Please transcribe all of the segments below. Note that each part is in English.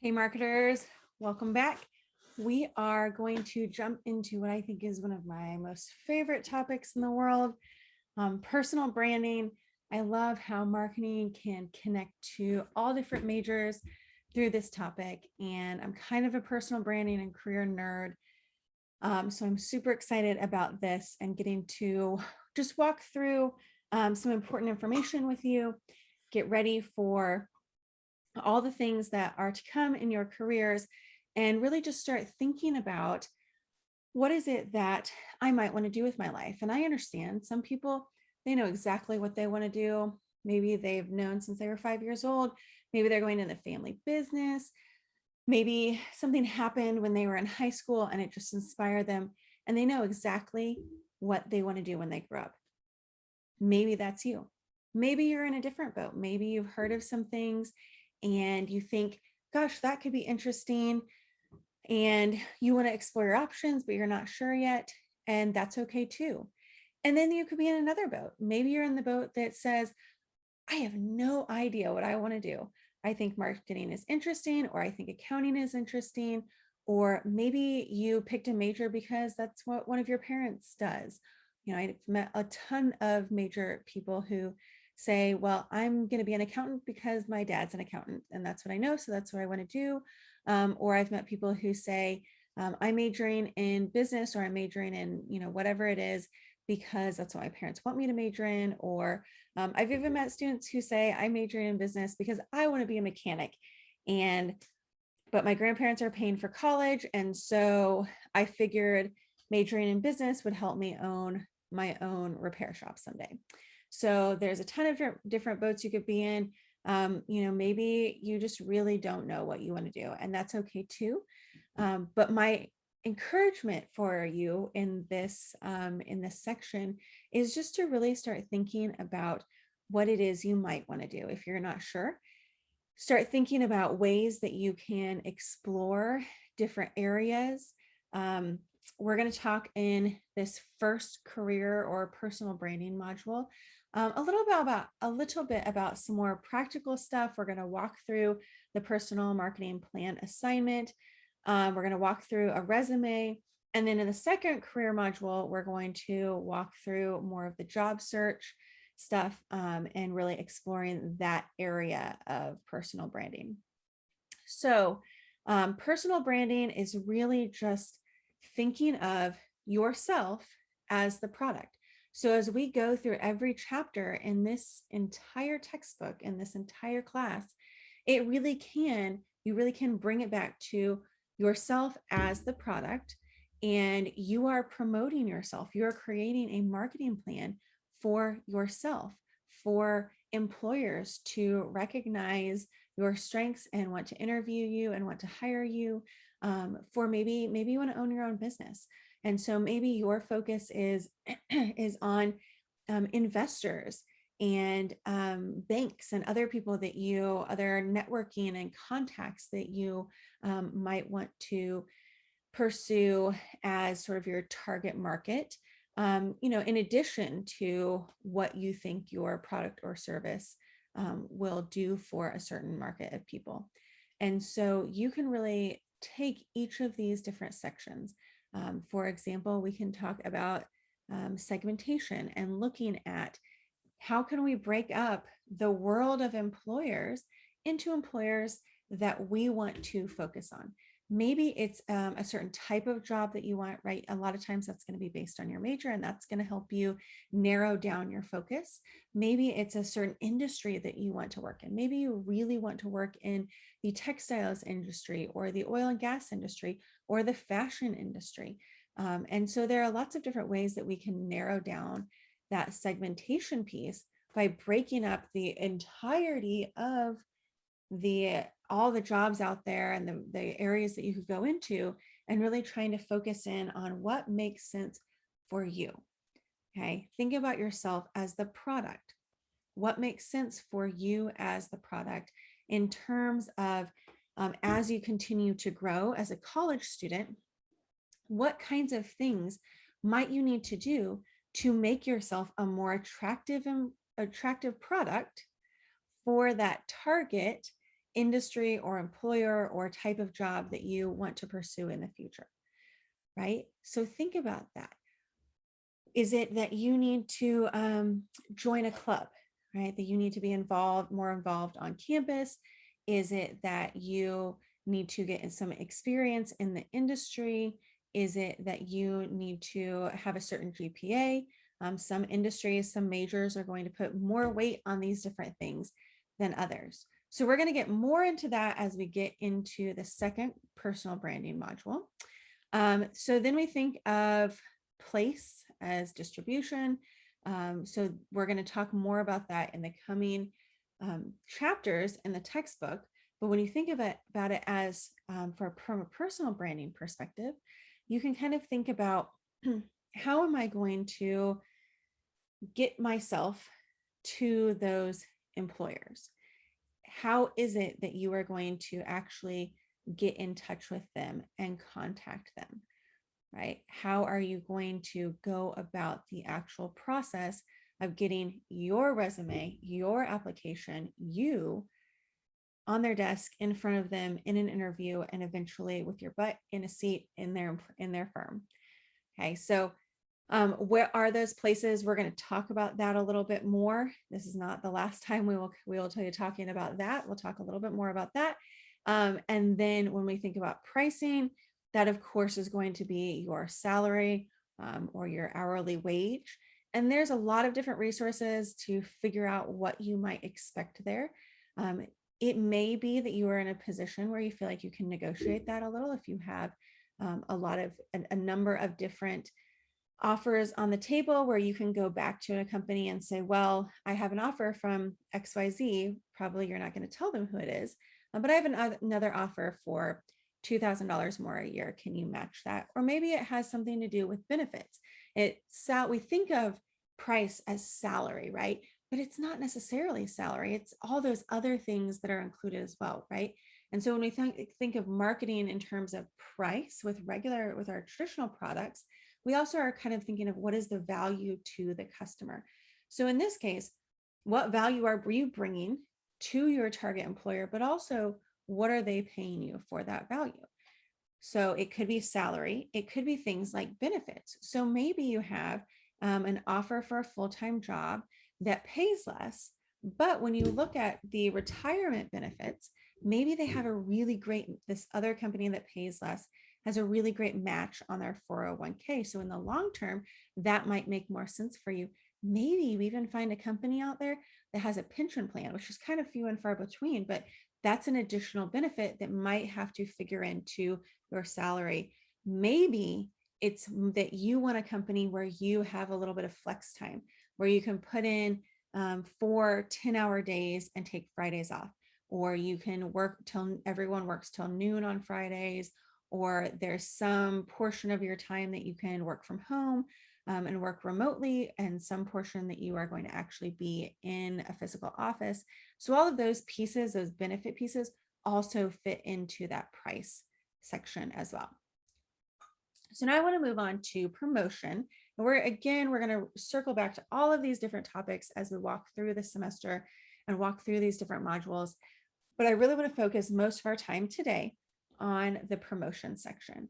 Hey marketers, welcome back. We are going to jump into what I think is one of my most favorite topics in the world, personal branding. I love how marketing can connect to all different majors through this topic. And I'm kind of a personal branding and career nerd. So I'm super excited about this and getting to just walk through some important information with you, get ready for all the things that are to come in your careers, and really just start thinking about what is it that I might want to do with my life. And I understand some people, they know exactly what they want to do. Maybe they've known since they were 5 years old. Maybe they're going in the family business. Maybe something happened when they were in high school and it just inspired them, and they know exactly what they want to do when they grow up. Maybe that's you. Maybe you're in a different boat. Maybe you've heard of some things and you think, gosh, that could be interesting. And you want to explore your options, but you're not sure yet. And that's okay too. And then you could be in another boat. Maybe you're in the boat that says, I have no idea what I want to do. I think marketing is interesting, or I think accounting is interesting, or maybe you picked a major because that's what one of your parents does. I've met a ton of major people who say, well, I'm going to be an accountant because my dad's an accountant and that's what I know. So that's what I want to do. Or I've met people who say, I'm majoring in business, or I'm majoring in, whatever it is, because that's what my parents want me to major in. Or I've even met students who say, I'm majoring in business because I want to be a mechanic. But my grandparents are paying for college. And so I figured majoring in business would help me own my own repair shop someday. So there's a ton of different boats you could be in. Maybe you just really don't know what you want to do, and that's okay too. But my encouragement for you in this section is just to really start thinking about what it is you might want to do. If you're not sure, start thinking about ways that you can explore different areas. We're going to talk in this first career or personal branding module a little bit about some more practical stuff. We're going to walk through the personal marketing plan assignment. We're going to walk through a resume. And then in the second career module, we're going to walk through more of the job search stuff and really exploring that area of personal branding. So personal branding is really just thinking of yourself as the product. So as we go through every chapter in this entire textbook, in this entire class, you really can bring it back to yourself as the product, and you are promoting yourself. You're creating a marketing plan for yourself, for employers to recognize your strengths and want to interview you and want to hire you. For maybe you want to own your own business. And so maybe your focus is on investors and banks and other people other networking and contacts that you might want to pursue as sort of your target market, in addition to what you think your product or service will do for a certain market of people. And so you can really take each of these different sections. For example, we can talk about segmentation and looking at how can we break up the world of employers into employers that we want to focus on. Maybe it's a certain type of job that you want, right? A lot of times that's going to be based on your major, and that's going to help you narrow down your focus. Maybe it's a certain industry that you want to work in. Maybe you really want to work in the textiles industry or the oil and gas industry or the fashion industry. And so there are lots of different ways that we can narrow down that segmentation piece by breaking up the entirety of all the jobs out there and the areas that you could go into, and really trying to focus in on what makes sense for you. Okay, think about yourself as the product. What makes sense for you as the product in terms of as you continue to grow as a college student, what kinds of things might you need to do to make yourself a more attractive product for that target industry or employer or type of job that you want to pursue in the future, right? So think about that. Is it that you need to join a club, right? That you need to be more involved on campus? Is it that you need to get some experience in the industry? Is it that you need to have a certain GPA? Some industries, some majors are going to put more weight on these different things than others. So we're going to get more into that as we get into the second personal branding module. So then we think of place as distribution. So we're going to talk more about that in the coming chapters in the textbook. But when you think of it about it as from a personal branding perspective, you can kind of think about how am I going to get myself to those employers? How is it that you are going to actually get in touch with them and contact them, right? How are you going to go about the actual process of getting your resume, your application, you on their desk in front of them in an interview and eventually with your butt in a seat in their firm? Okay, so where are those places? We're going to talk about that a little bit more. This is not the last time we will tell you talking about that. We'll talk a little bit more about that. And then when we think about pricing, that of course is going to be your salary or your hourly wage. And there's a lot of different resources to figure out what you might expect there. It may be that you are in a position where you feel like you can negotiate that a little if you have a number of different offers on the table where you can go back to a company and say, well, I have an offer from XYZ. Probably you're not going to tell them who it is, but I have another offer for $2,000 more a year. Can you match that? Or maybe it has something to do with benefits. We think of price as salary, right? But it's not necessarily salary. It's all those other things that are included as well, right? And so when we think of marketing in terms of price with our traditional products, we also are kind of thinking of what is the value to the customer. So in this case, what value are you bringing to your target employer, but also what are they paying you for that value? So it could be salary. It could be things like benefits. So maybe you have an offer for a full-time job that pays less, but when you look at the retirement benefits, maybe they have this other company that pays less has a really great match on their 401k. So in the long term, that might make more sense for you. Maybe you even find a company out there that has a pension plan, which is kind of few and far between, but that's an additional benefit that might have to figure into your salary. Maybe it's that you want a company where you have a little bit of flex time, where you can put in 4 10-hour days and take Fridays off, or you can work till everyone works till noon on Fridays, or there's some portion of your time that you can work from home and work remotely, and some portion that you are going to actually be in a physical office. So all of those pieces, those benefit pieces, also fit into that price section as well. So now I want to move on to promotion. And we're going to circle back to all of these different topics as we walk through the semester and walk through these different modules. But I really want to focus most of our time today on the promotion section.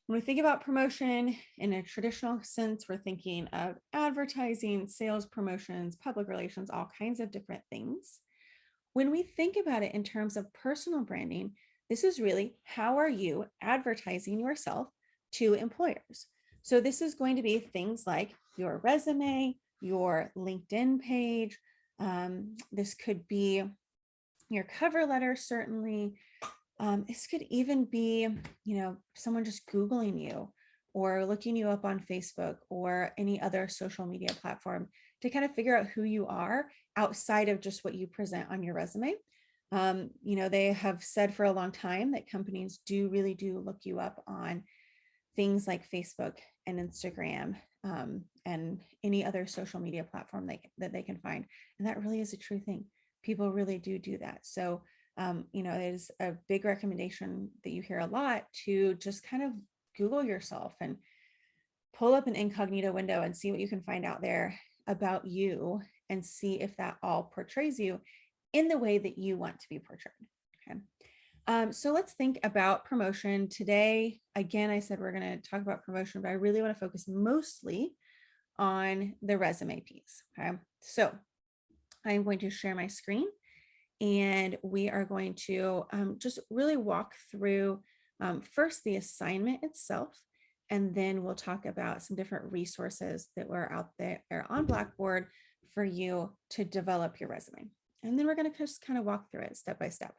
When we think about promotion in a traditional sense, we're thinking of advertising, sales promotions, public relations, all kinds of different things. When we think about it in terms of personal branding, this is really how are you advertising yourself to employers? So this is going to be things like your resume, your LinkedIn page. This could be your cover letter, certainly. This could even be, someone just Googling you or looking you up on Facebook or any other social media platform to kind of figure out who you are outside of just what you present on your resume. They have said for a long time that companies really do look you up on things like Facebook and Instagram and any other social media platform that they can find. And that really is a true thing. People really do that. So it is a big recommendation that you hear a lot to just kind of Google yourself and pull up an incognito window and see what you can find out there about you and see if that all portrays you in the way that you want to be portrayed. Okay. So let's think about promotion today. Again, I said we're going to talk about promotion, but I really want to focus mostly on the resume piece. Okay. So I'm going to share my screen and we are going to just really walk through first the assignment itself, and then we'll talk about some different resources that were out there on Blackboard for you to develop your resume. And then we're going to just kind of walk through it step by step.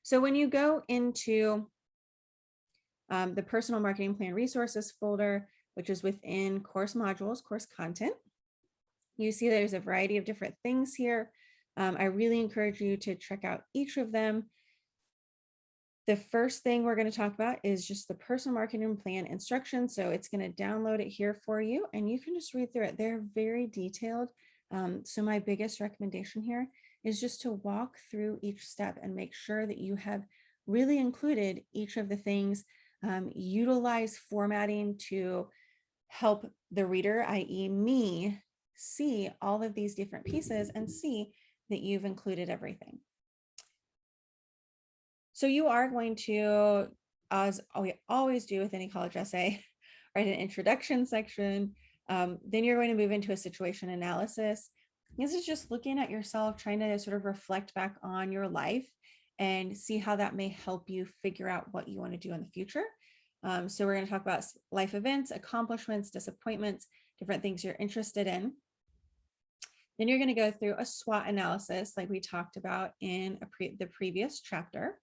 So when you go into the personal marketing plan resources folder, which is within course modules, course content, you see there's a variety of different things here. I really encourage you to check out each of them. The first thing we're going to talk about is just the personal marketing plan instructions. So it's going to download it here for you and you can just read through it. They're very detailed. So my biggest recommendation here is just to walk through each step and make sure that you have really included each of the things. Utilize formatting to help the reader, i.e. me, see all of these different pieces and see that you've included everything. So you are going to, as we always do with any college essay, write an introduction section. Then you're going to move into a situation analysis. This is just looking at yourself, trying to sort of reflect back on your life and see how that may help you figure out what you want to do in the future. So we're going to talk about life events, accomplishments, disappointments, different things you're interested in. Then you're going to go through a SWOT analysis like we talked about in the previous chapter.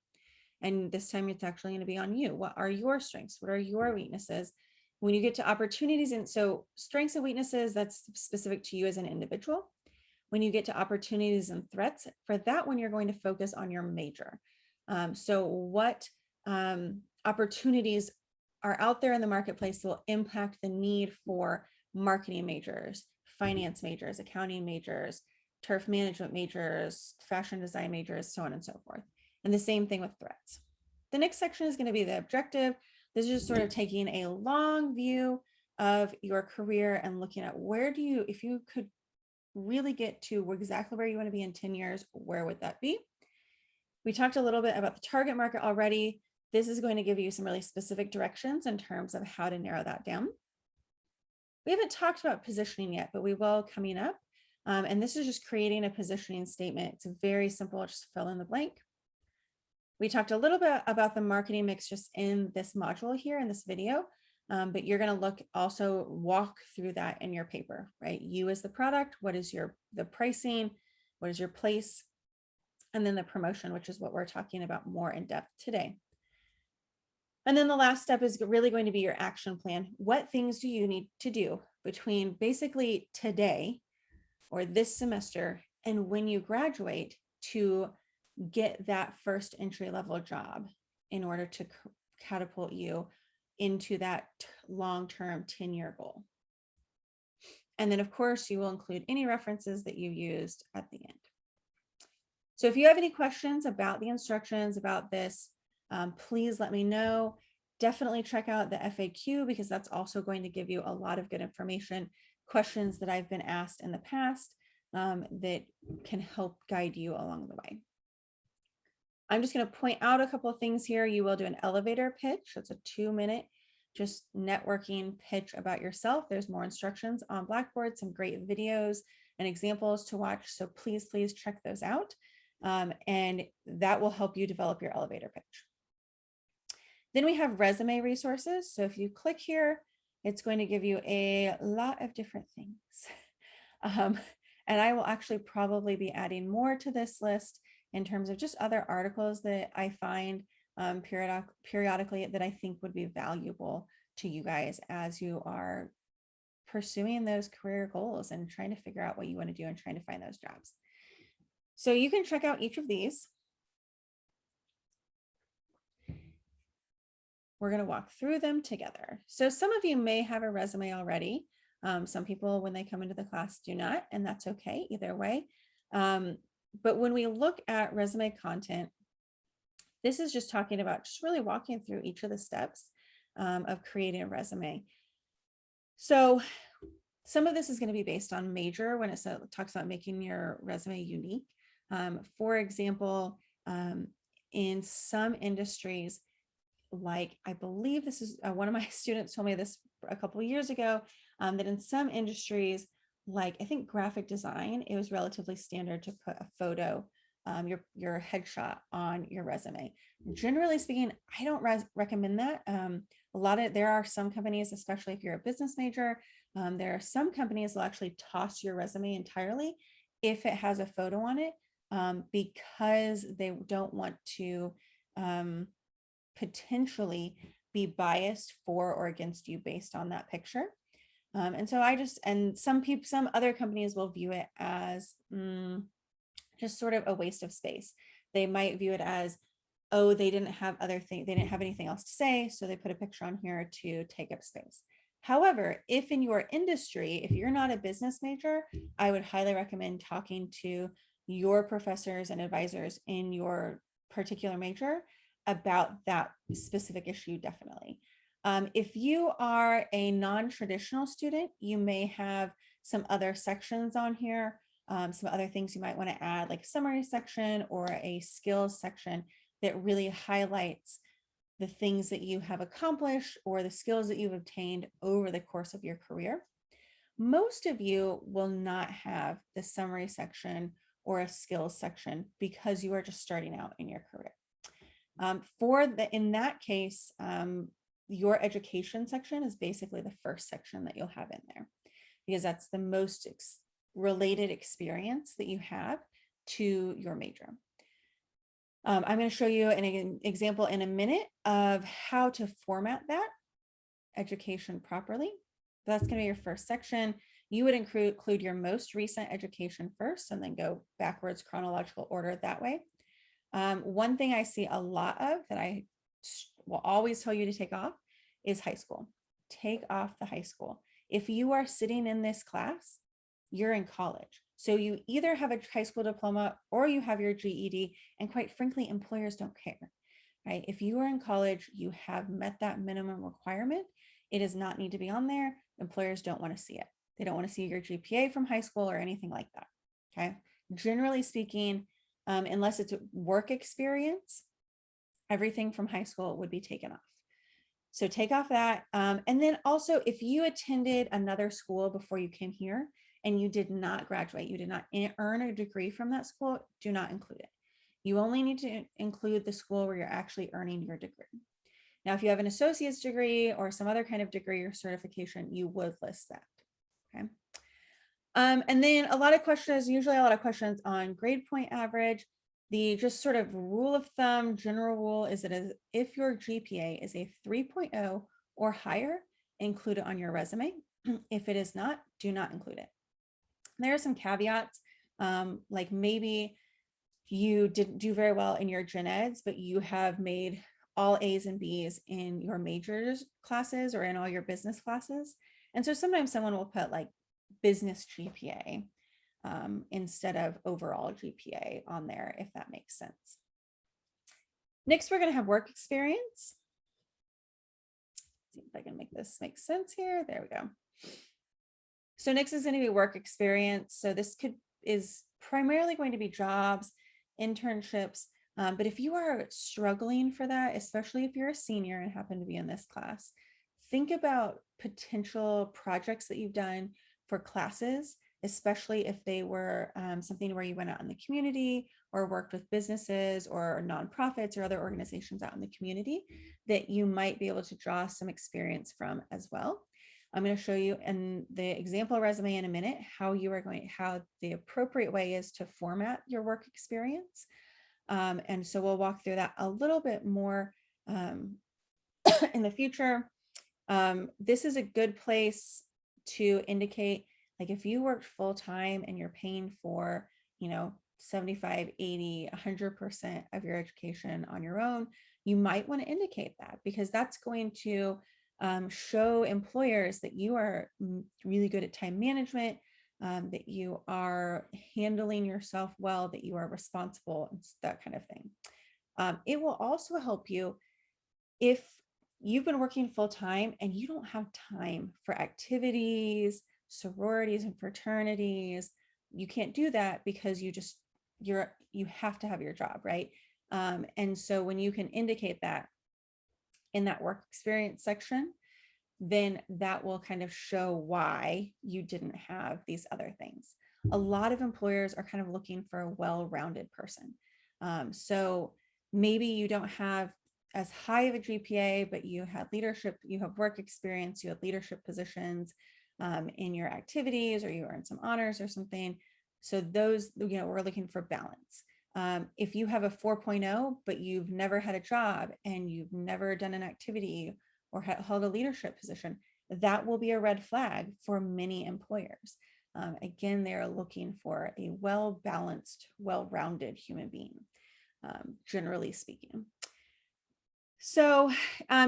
And this time it's actually going to be on you. What are your strengths? What are your weaknesses? When you get to opportunities, and so strengths and weaknesses, that's specific to you as an individual. When you get to opportunities and threats, for that one, you're going to focus on your major. So what opportunities are out there in the marketplace that will impact the need for marketing majors, finance majors, accounting majors, turf management majors, fashion design majors, so on and so forth. And the same thing with threats. The next section is going to be the objective. This is just sort of taking a long view of your career and looking at where do you, if you could really get to exactly where you want to be in 10 years, where would that be? We talked a little bit about the target market already. This is going to give you some really specific directions in terms of how to narrow that down. We haven't talked about positioning yet, but we will coming up. And this is just creating a positioning statement. It's very simple, just fill in the blank. We talked a little bit about the marketing mix just in this module here in this video, but you're going to also walk through that in your paper, right? You as the product, what is the pricing, what is your place, and then the promotion, which is what we're talking about more in depth today. And then the last step is really going to be your action plan. What things do you need to do between basically today or this semester and when you graduate to get that first entry-level job in order to catapult you into that long-term 10-year goal? And then of course you will include any references that you used at the end. So if you have any questions about the instructions about this, please let me know. Definitely check out the FAQ because that's also going to give you a lot of good information, questions that I've been asked in the past that can help guide you along the way. I'm just going to point out a couple of things here. You will do an elevator pitch. That's a 2-minute just networking pitch about yourself. There's more instructions on Blackboard, some great videos and examples to watch. So please check those out. And that will help you develop your elevator pitch. Then we have resume resources. So if you click here, it's going to give you a lot of different things. And I will actually probably be adding more to this list in terms of just other articles that I find periodically that I think would be valuable to you guys as you are pursuing those career goals and trying to figure out what you want to do and trying to find those jobs. So you can check out each of these. We're going to walk through them together. So some of you may have a resume already. Some people, when they come into the class, do not, and that's okay either way. But when we look at resume content, this is just talking about just really walking through each of the steps of creating a resume. So some of this is going to be based on major when it talks about making your resume unique. For example, in some industries, like I believe this is one of my students told me this a couple of years ago, that in some industries, like I think graphic design, it was relatively standard to put a photo, your headshot on your resume. Generally speaking, I don't recommend that. There are some companies, especially if you're a business major, there are some companies that will actually toss your resume entirely if it has a photo on it, because they don't want to potentially be biased for or against you based on that picture. And so some other companies will view it as just sort of a waste of space. They might view it as, oh, they didn't have anything else to say, so they put a picture on here to take up space. However, if in your industry, if you're not a business major, I would highly recommend talking to your professors and advisors in your particular major about that specific issue, definitely. If you are a non-traditional student, you may have some other sections on here, some other things you might want to add, like summary section or a skills section that really highlights the things that you have accomplished or the skills that you've obtained over the course of your career. Most of you will not have the summary section or a skills section because you are just starting out in your career. In that case, your education section is basically the first section that you'll have in there, because that's the most related experience that you have to your major. I'm going to show you an example in a minute of how to format that education properly. That's going to be your first section. You would include your most recent education first and then go backwards chronological order that way. One thing I see a lot of that I will always tell you to take off is high school. Take off the high school. If you are sitting in this class, you're in college. So you either have a high school diploma or you have your GED, and quite frankly, employers don't care, right? If you are in college, you have met that minimum requirement. It does not need to be on there. Employers don't want to see it. They don't want to see your GPA from high school or anything like that, okay? Generally speaking, unless it's a work experience, everything from high school would be taken off. So take off that. And then also, if you attended another school before you came here and you did not graduate, you did not earn a degree from that school, do not include it. You only need to include the school where you're actually earning your degree. Now, if you have an associate's degree or some other kind of degree or certification, you would list that, okay? And then usually a lot of questions on grade point average. The just sort of rule of thumb, general rule is that if your GPA is a 3.0 or higher, include it on your resume. If it is not, do not include it. There are some caveats, like maybe you didn't do very well in your gen eds, but you have made all A's and B's in your majors classes or in all your business classes. And so sometimes someone will put like business GPA instead of overall GPA on there, if that makes sense. Next, we're going to have work experience. Let's see if I can make this make sense here. There we go. So next is going to be work experience. So this is primarily going to be jobs, internships. But if you are struggling for that, especially if you're a senior and happen to be in this class, think about potential projects that you've done for classes, especially if they were something where you went out in the community or worked with businesses or nonprofits or other organizations out in the community that you might be able to draw some experience from as well. I'm going to show you in the example resume in a minute how the appropriate way is to format your work experience. And so we'll walk through that a little bit more in the future. This is a good place to indicate, like if you worked full time and you're paying for, 75, 80, 100% of your education on your own, you might want to indicate that, because that's going to show employers that you are really good at time management, that you are handling yourself well, that you are responsible, and that kind of thing. It will also help you if you've been working full time and you don't have time for activities, sororities and fraternities. You can't do that because you have to have your job, right? And so when you can indicate that in that work experience section, then that will kind of show why you didn't have these other things. A lot of employers are kind of looking for a well-rounded person. So maybe you don't have as high of a GPA, but you had leadership, you have work experience, you have leadership positions in your activities, or you earned some honors or something. So those, we're looking for balance. If you have a 4.0, but you've never had a job and you've never done an activity or held a leadership position, that will be a red flag for many employers. Again, they're looking for a well-balanced, well-rounded human being, generally speaking. So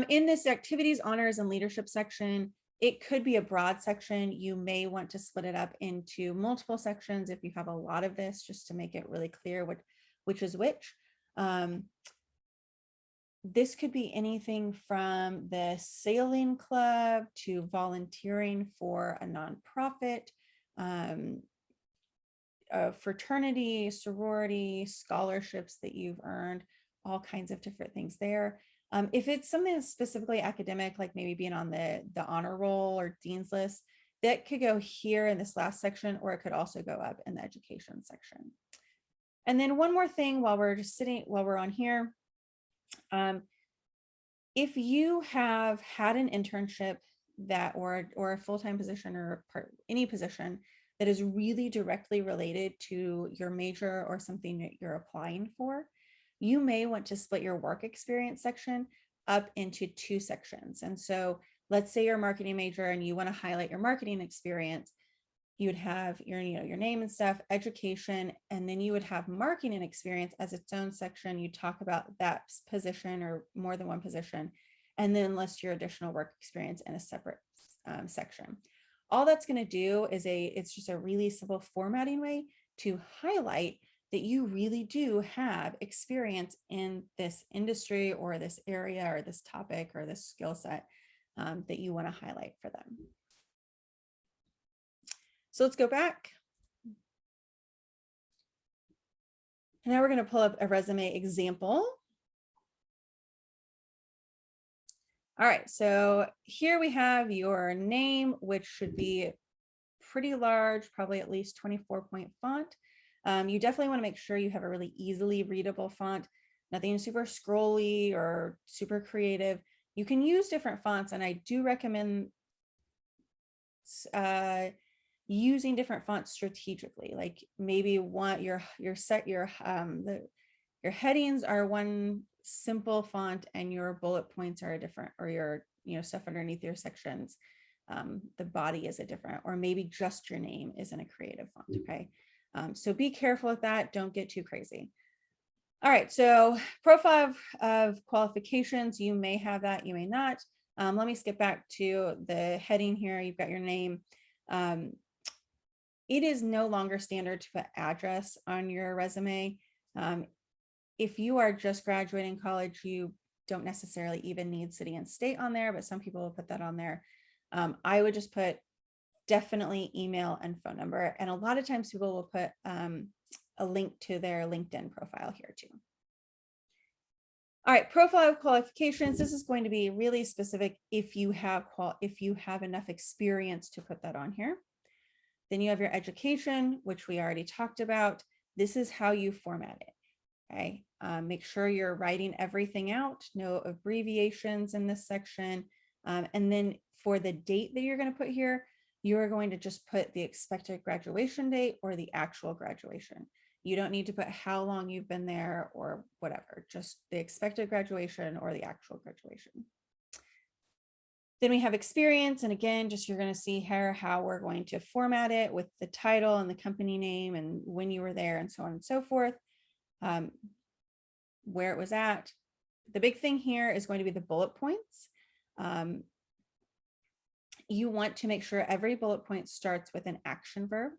in this activities, honors, and leadership section, it could be a broad section. You may want to split it up into multiple sections if you have a lot of this, just to make it really clear which is which. This could be anything from the sailing club to volunteering for a nonprofit, a fraternity, sorority, scholarships that you've earned, all kinds of different things there. If it's something that's specifically academic, like maybe being on the honor roll or dean's list, that could go here in this last section, or it could also go up in the education section. And then one more thing while we're on here, if you have had an internship that or a full-time position or any position that is really directly related to your major or something that you're applying for, you may want to split your work experience section up into two sections. And so let's say you're a marketing major and you want to highlight your marketing experience. You would have your name and stuff, education, and then you would have marketing experience as its own section. You talk about that position or more than one position, and then list your additional work experience in a separate section. All that's going to do is it's just a really simple formatting way to highlight that you really do have experience in this industry or this area or this topic or this skill set that you want to highlight for them. So let's go back. And now we're going to pull up a resume example. All right, so here we have your name, which should be pretty large, probably at least 24-point font. You definitely want to make sure you have a really easily readable font, nothing super scrolly or super creative. You can use different fonts, and I do recommend using different fonts strategically. Like maybe your headings are one simple font and your bullet points are a different, or your stuff underneath your sections, the body is a different, or maybe just your name isn't a creative font. Okay, so be careful with that. Don't get too crazy. All right, so profile of qualifications, you may have that, you may not. Let me skip back to the heading here. You've got your name. It is no longer standard to put address on your resume. If you are just graduating college, you don't necessarily even need city and state on there, but some people will put that on there. I would just put definitely email and phone number. And a lot of times people will put a link to their LinkedIn profile here too. All right, profile of qualifications. This is going to be really specific if you have enough experience to put that on here. Then you have your education, which we already talked about. This is how you format it. Okay, make sure you're writing everything out, no abbreviations in this section. And then for the date that you're going to put here, you're going to just put the expected graduation date or the actual graduation. You don't need to put how long you've been there or whatever, just the expected graduation or the actual graduation. Then we have experience. And again, just you're going to see here how we're going to format it with the title and the company name and when you were there and so on and so forth, where it was at. The big thing here is going to be the bullet points. You want to make sure every bullet point starts with an action verb.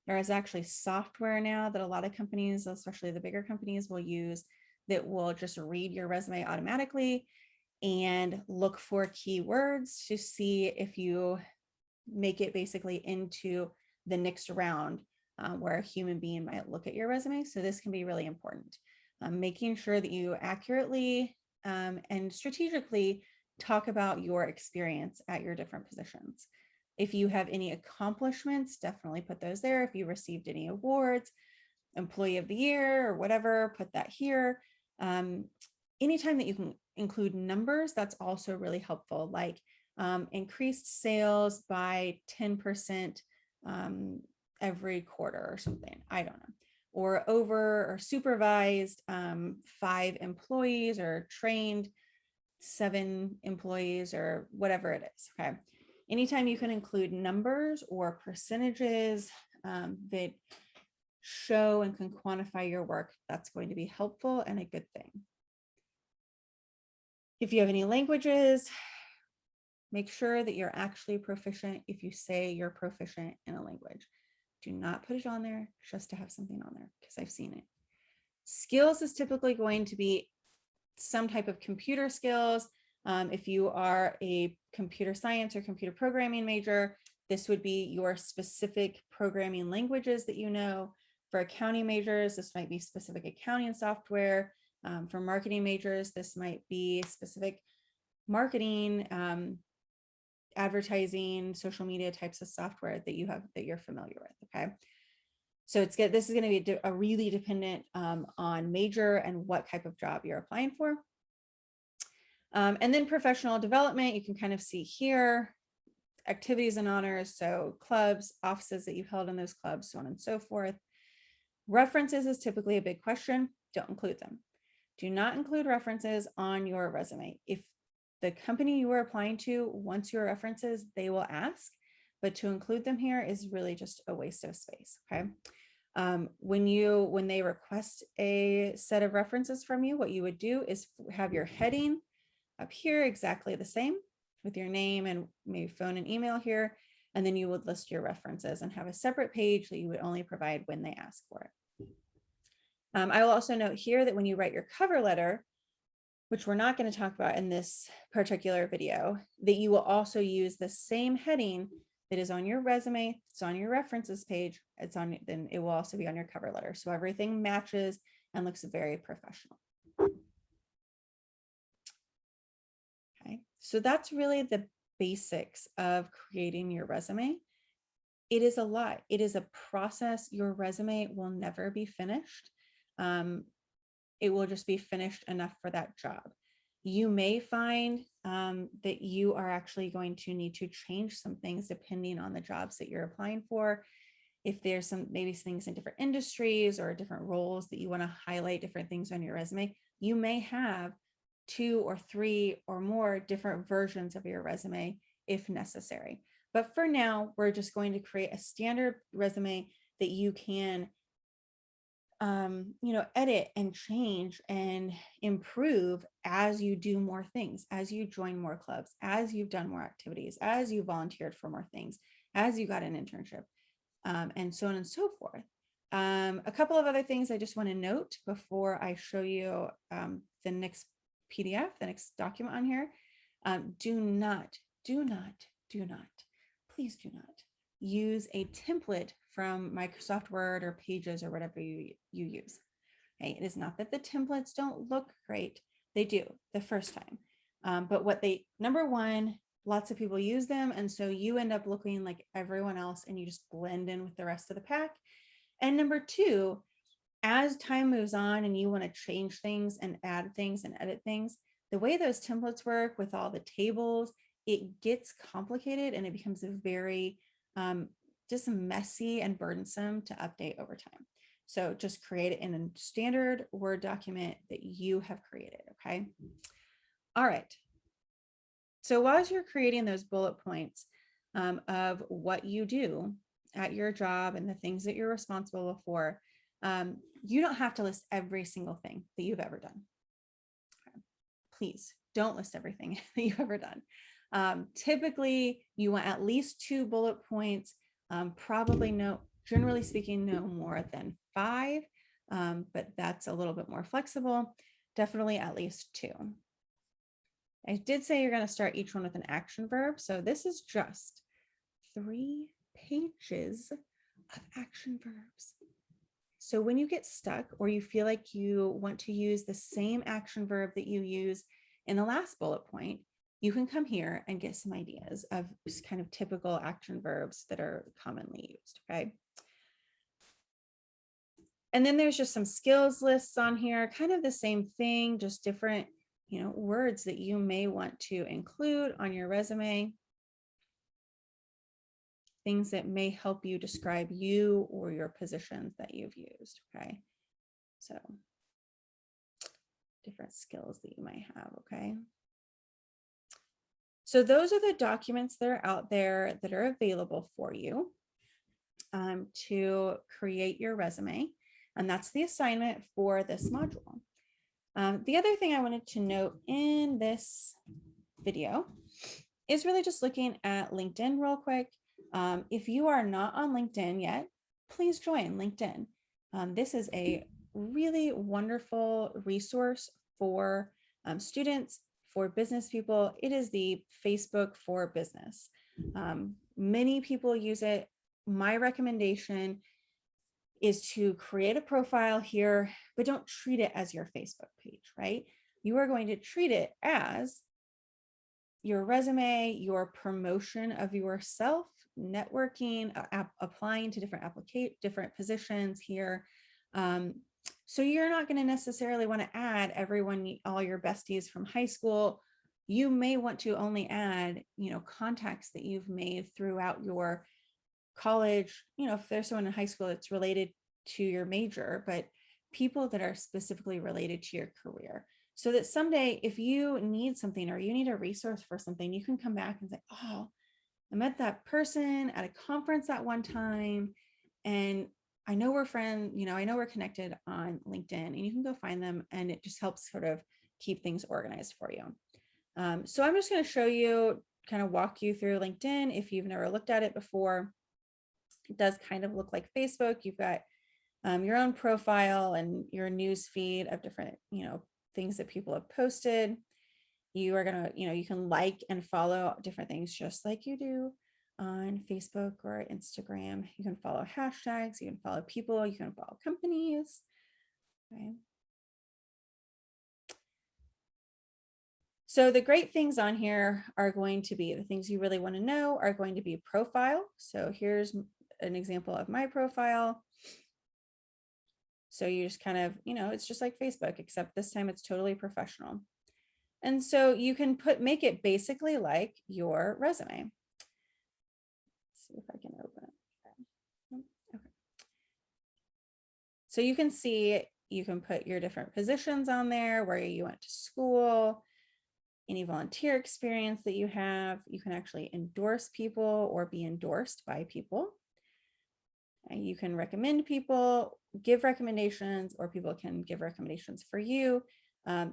There is actually software now that a lot of companies, especially the bigger companies, will use that will just read your resume automatically and look for keywords to see if you make it basically into the next round where a human being might look at your resume. So this can be really important. making sure that you accurately and strategically talk about your experience at your different positions. If you have any accomplishments, definitely put those there. If you received any awards, employee of the year or whatever, put that here. Anytime that you can include numbers, that's also really helpful, like increased sales by 10% every quarter or something. I don't know. Or over or supervised 5 employees or trained 7 employees or whatever it is. Okay. Anytime you can include numbers or percentages that show and can quantify your work, that's going to be helpful and a good thing. If you have any languages, make sure that you're actually proficient if you say you're proficient in a language. Do not put it on there just to have something on there, because I've seen it. Skills is typically going to be some type of computer skills. If you are a computer science or computer programming major, this would be your specific programming languages that you know. For accounting majors, this might be specific accounting software. For marketing majors, this might be specific marketing, advertising, social media types of software that you have, that you're familiar with. Okay. So it's good. This is going to be a really dependent on major and what type of job you're applying for. And then professional development, you can kind of see here, activities and honors. So clubs, offices that you've held in those clubs, so on and so forth. References is typically a big question. Don't include them. Do not include references on your resume. If the company you are applying to wants your references, they will ask, but to include them here is really just a waste of space. Okay. When they request a set of references from you, what you would do is have your heading up here exactly the same with your name and maybe phone and email here. And then you would list your references and have a separate page that you would only provide when they ask for it. I will also note here that when you write your cover letter, which we're not going to talk about in this particular video, that you will also use the same heading that is on your resume, it's on your references page, then it will also be on your cover letter. So everything matches and looks very professional. Okay, so that's really the basics of creating your resume. It is a lot. It is a process. Your resume will never be finished. It will just be finished enough for that job. You may find that you are actually going to need to change some things depending on the jobs that you're applying for. If there's maybe things in different industries or different roles that you want to highlight different things on your resume, you may have 2 or 3 or more different versions of your resume if necessary. But for now, we're just going to create a standard resume that you can edit and change and improve as you do more things, as you join more clubs, as you've done more activities, as you volunteered for more things, as you got an internship, and so on and so forth. A couple of other things I just want to note before I show you the next PDF, the next document on here. Do not, please do not use a template from Microsoft Word or Pages or whatever you use. Okay, it is not that the templates don't look great. They do the first time. But number one, lots of people use them. And so you end up looking like everyone else and you just blend in with the rest of the pack. And number two, as time moves on and you want to change things and add things and edit things, the way those templates work with all the tables, it gets complicated and it becomes a very just messy and burdensome to update over time. So just create it in a standard Word document that you have created, okay? All right. So while you're creating those bullet points of what you do at your job and the things that you're responsible for, you don't have to list every single thing that you've ever done. Okay. Please don't list everything that you've ever done. Typically, you want at least 2 bullet points, probably generally speaking, no more than 5, but that's a little bit more flexible. Definitely at least 2. I did say you're going to start each one with an action verb. So this is just 3 pages of action verbs. So when you get stuck or you feel like you want to use the same action verb that you use in the last bullet point, you can come here and get some ideas of kind of typical action verbs that are commonly used, okay? And then there's just some skills lists on here, kind of the same thing, just different, words that you may want to include on your resume. Things that may help you describe you or your positions that you've used, okay? So different skills that you might have, okay? So those are the documents that are out there that are available for you to create your resume. And that's the assignment for this module. The other thing I wanted to note in this video is really just looking at LinkedIn real quick. If you are not on LinkedIn yet, please join LinkedIn. This is a really wonderful resource for students, for business people. It is the Facebook for business. Many people use it. My recommendation is to create a profile here, but don't treat it as your Facebook page, right? You are going to treat it as your resume, your promotion of yourself, networking, applying to different positions here. So you're not going to necessarily want to add everyone, all your besties from high school. You may want to only add, contacts that you've made throughout your college, if there's someone in high school that's related to your major, but people that are specifically related to your career. So that someday, if you need something or you need a resource for something, you can come back and say, oh, I met that person at a conference at one time, and I know we're friends, I know we're connected on LinkedIn, and you can go find them, and it just helps sort of keep things organized for you. So I'm just going to show you, kind of walk you through LinkedIn if you've never looked at it before. It does kind of look like Facebook. You've got your own profile and your news feed of different, things that people have posted. You are going to, you can like and follow different things just like you do on Facebook or Instagram. You can follow hashtags, you can follow people, you can follow companies. Okay. So the great things on here are going to be the things you really want to know are going to be profile. So here's an example of my profile. So you just kind of, it's just like Facebook, except this time it's totally professional. And so you can make it basically like your resume. Let's see if I can open it. Okay. So you can see, you can put your different positions on there, where you went to school, any volunteer experience that you have. You can actually endorse people or be endorsed by people. And you can recommend people, give recommendations, or people can give recommendations for you.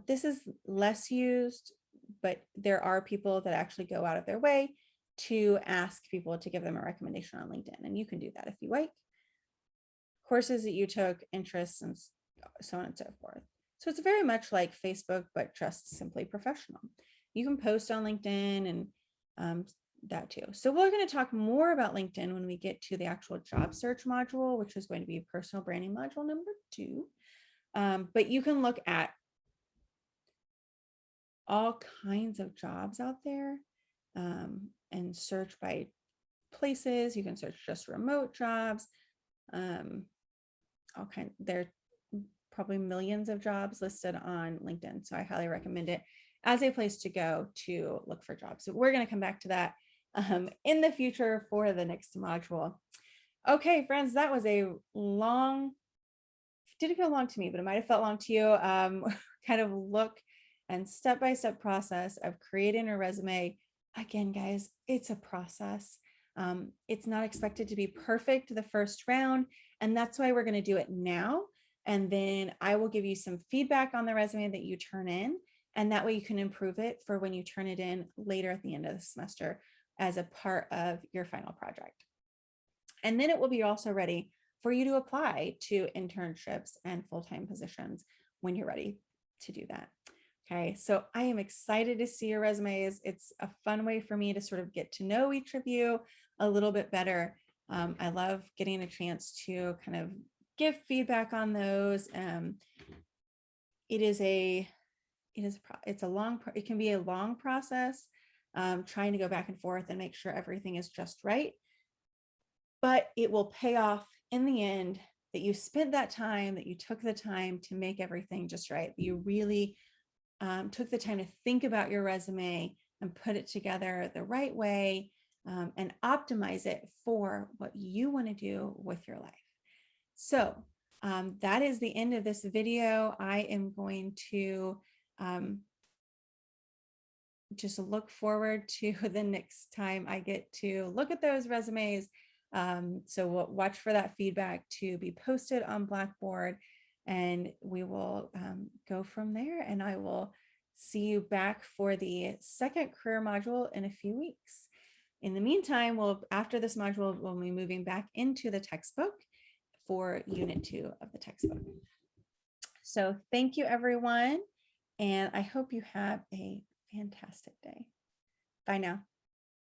This is less used, but there are people that actually go out of their way to ask people to give them a recommendation on LinkedIn. And you can do that if you like. Courses that you took, interests, and so on and so forth. So it's very much like Facebook, but just simply professional. You can post on LinkedIn and that too. So we're going to talk more about LinkedIn when we get to the actual job search module, which is going to be personal branding module number 2. But you can look at all kinds of jobs out there and search by places. You can search just remote jobs. There are probably millions of jobs listed on LinkedIn. So I highly recommend it as a place to go to look for jobs. So we're going to come back to that in the future for the next module. Okay, friends, that was a long, didn't feel long to me, but it might have felt long to you. Kind of look and step-by-step process of creating a resume. Again, guys, it's a process. It's not expected to be perfect the first round, and that's why we're going to do it now. And then I will give you some feedback on the resume that you turn in, and that way you can improve it for when you turn it in later at the end of the semester as a part of your final project. And then it will be also ready for you to apply to internships and full-time positions when you're ready to do that. Okay, so I am excited to see your resumes. It's a fun way for me to sort of get to know each of you a little bit better. I love getting a chance to kind of give feedback on those. It can be a long process, trying to go back and forth and make sure everything is just right, but it will pay off in the end, that you spent that time, that you took the time to make everything just right, that you really took the time to think about your resume and put it together the right way, and optimize it for what you want to do with your life. So that is the end of this video. I am going to just look forward to the next time I get to look at those resumes. So we'll watch for that feedback to be posted on Blackboard, and we will go from there. And I will see you back for the second career module in a few weeks. In the meantime, after this module, we'll be moving back into the textbook for Unit 2 of the textbook. So thank you, everyone. And I hope you have a fantastic day. Bye now.